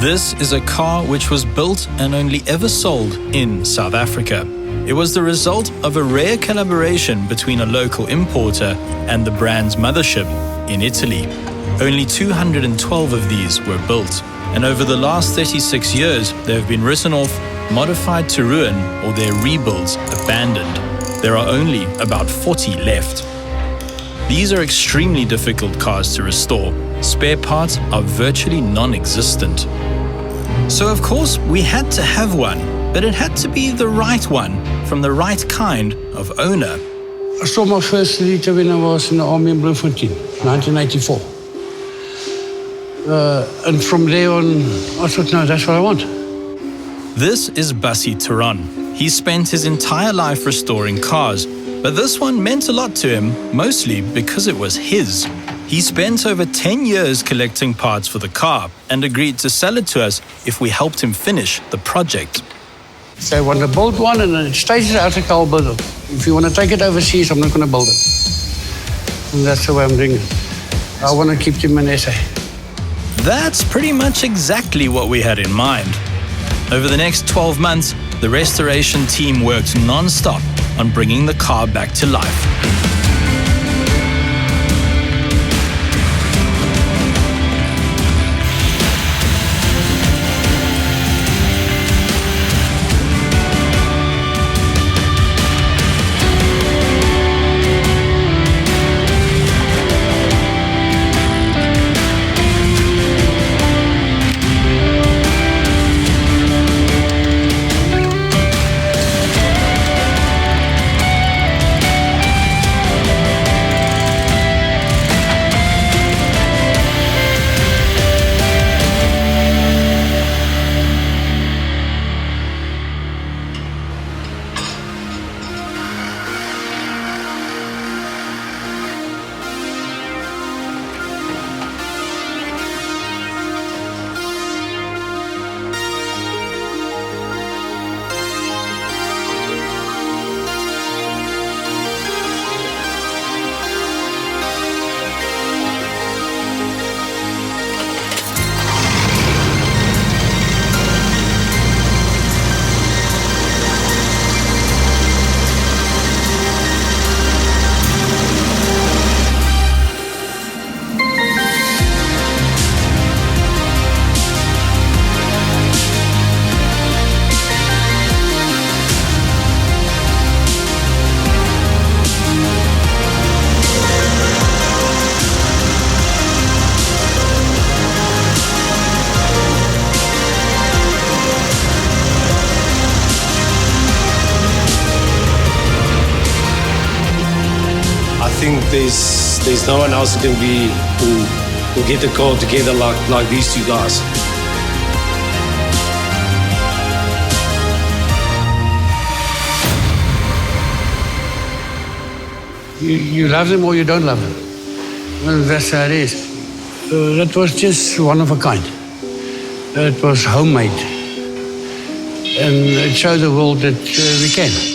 This is a car which was built and only ever sold in South Africa. It was the result of a rare collaboration between a local importer and the brand's mothership in Italy. Only 212 of these were built, and over the last 36 years they have been written off, modified to ruin, or their rebuilds abandoned. There are only about 40 left. These are extremely difficult cars to restore. Spare parts are virtually non-existent. So of course we had to have one, but it had to be the right one, from the right kind of owner. I saw my first liter when I was in the army in Bloemfontein, 1984. And from there on, I thought, no, that's what I want. This is Bassi Turan. He spent his entire life restoring cars, but this one meant a lot to him, mostly because it was his. He spent over 10 years collecting parts for the car and agreed to sell it to us if we helped him finish the project. So I want to build one and it stays out of I'll build it. If you want to take it overseas, I'm not going to build it. And that's the way I'm doing it. I want to keep them in SA. That's pretty much exactly what we had in mind. Over the next 12 months, the restoration team worked non-stop on bringing the car back to life. I think there's no one else who can who get the car together like these two guys. You love them or you don't love them. Well, that's how it is. That was just one of a kind. It was homemade. And it showed the world that we can.